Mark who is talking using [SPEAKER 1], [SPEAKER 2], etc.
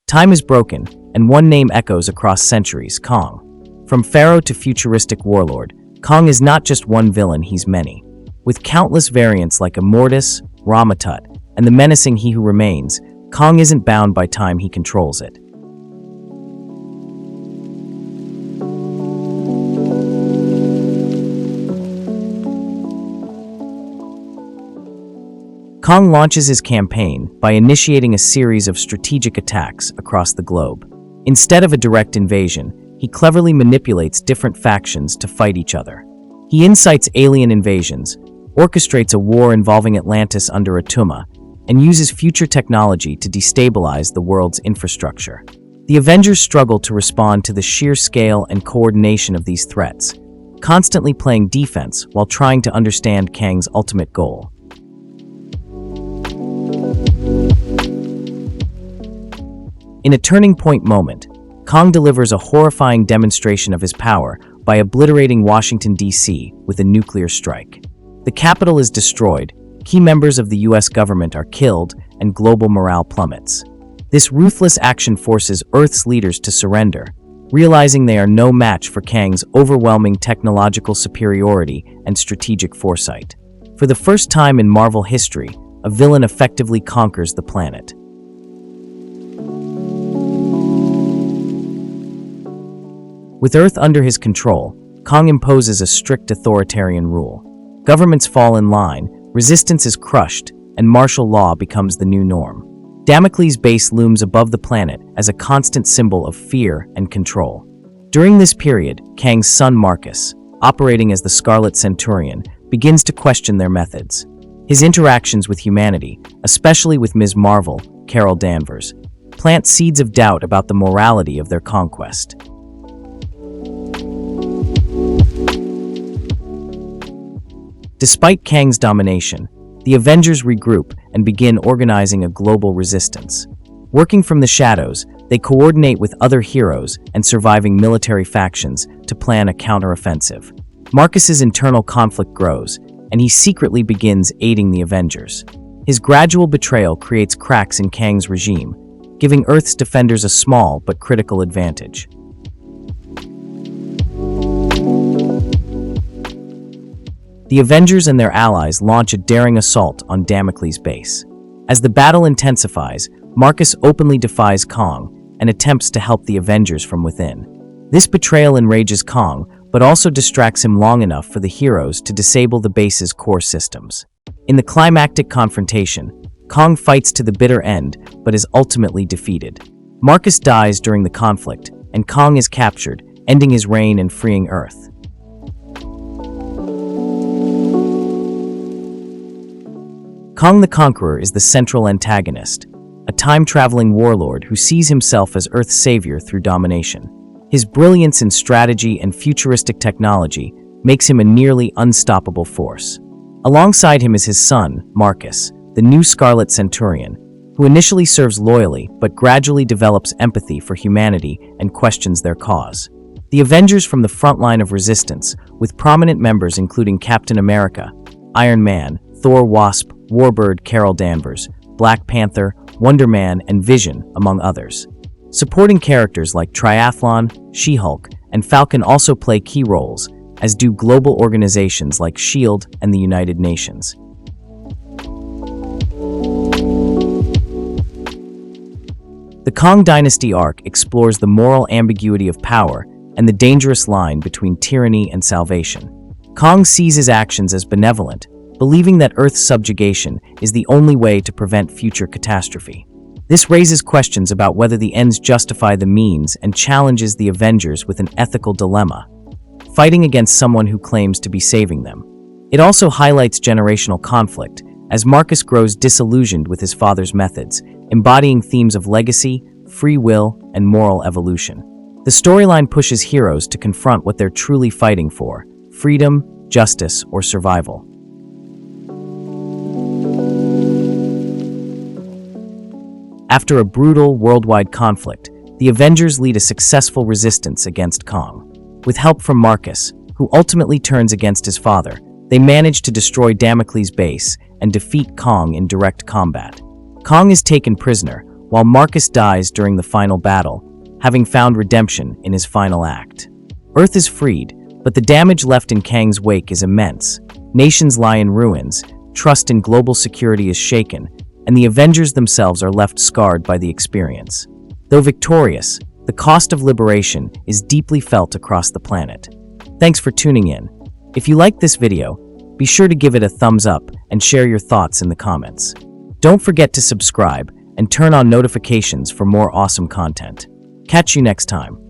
[SPEAKER 1] Time is broken, and one name echoes across centuries: Kang. From pharaoh to futuristic warlord, Kang is not just one villain, he's many. With countless variants like Immortus, Ramatut, and the menacing He Who Remains, Kang isn't bound by time, he controls it. Kang launches his campaign by initiating a series of strategic attacks across the globe. Instead of a direct invasion, he cleverly manipulates different factions to fight each other. He incites alien invasions, orchestrates a war involving Atlantis under Atuma, and uses future technology to destabilize the world's infrastructure. The Avengers struggle to respond to the sheer scale and coordination of these threats, constantly playing defense while trying to understand Kang's ultimate goal. In a turning point moment, Kang delivers a horrifying demonstration of his power by obliterating Washington D.C. with a nuclear strike. The capital is destroyed, key members of the U.S. government are killed, and global morale plummets. This ruthless action forces Earth's leaders to surrender, realizing they are no match for Kang's overwhelming technological superiority and strategic foresight. For the first time in Marvel history, a villain effectively conquers the planet. With Earth under his control, Kang imposes a strict authoritarian rule. Governments fall in line, resistance is crushed, and martial law becomes the new norm. Damocles' base looms above the planet as a constant symbol of fear and control. During this period, Kang's son Marcus, operating as the Scarlet Centurion, begins to question their methods. His interactions with humanity, especially with Ms. Marvel, Carol Danvers, plant seeds of doubt about the morality of their conquest. Despite Kang's domination, the Avengers regroup and begin organizing a global resistance. Working from the shadows, they coordinate with other heroes and surviving military factions to plan a counteroffensive. Marcus's internal conflict grows, and he secretly begins aiding the Avengers. His gradual betrayal creates cracks in Kang's regime, giving Earth's defenders a small but critical advantage. The Avengers and their allies launch a daring assault on Damocles' base. As the battle intensifies, Marcus openly defies Kang and attempts to help the Avengers from within. This betrayal enrages Kang, but also distracts him long enough for the heroes to disable the base's core systems. In the climactic confrontation, Kang fights to the bitter end, but is ultimately defeated. Marcus dies during the conflict, and Kang is captured, ending his reign and freeing Earth. Kang the Conqueror is the central antagonist, a time-traveling warlord who sees himself as Earth's savior through domination. His brilliance in strategy and futuristic technology makes him a nearly unstoppable force. Alongside him is his son, Marcus, the new Scarlet Centurion, who initially serves loyally but gradually develops empathy for humanity and questions their cause. The Avengers from the front line of resistance, with prominent members including Captain America, Iron Man, Thor, Wasp, Warbird, Carol Danvers, Black Panther, Wonder Man, and Vision, among others. Supporting characters like Triathlon, She-Hulk, and Falcon also play key roles, as do global organizations like S.H.I.E.L.D. and the United Nations. The Kang Dynasty arc explores the moral ambiguity of power and the dangerous line between tyranny and salvation. Kang sees his actions as benevolent, believing that Earth's subjugation is the only way to prevent future catastrophe. This raises questions about whether the ends justify the means and challenges the Avengers with an ethical dilemma, fighting against someone who claims to be saving them. It also highlights generational conflict, as Marcus grows disillusioned with his father's methods, embodying themes of legacy, free will, and moral evolution. The storyline pushes heroes to confront what they're truly fighting for: freedom, justice, or survival. After a brutal worldwide conflict, the Avengers lead a successful resistance against Kang. With help from Marcus, who ultimately turns against his father, they manage to destroy Damocles' base and defeat Kang in direct combat. Kang is taken prisoner, while Marcus dies during the final battle, having found redemption in his final act. Earth is freed, but the damage left in Kang's wake is immense. Nations lie in ruins, trust in global security is shaken, and the Avengers themselves are left scarred by the experience. Though victorious, the cost of liberation is deeply felt across the planet. Thanks for tuning in. If you liked this video, be sure to give it a thumbs up and share your thoughts in the comments. Don't forget to subscribe and turn on notifications for more awesome content. Catch you next time.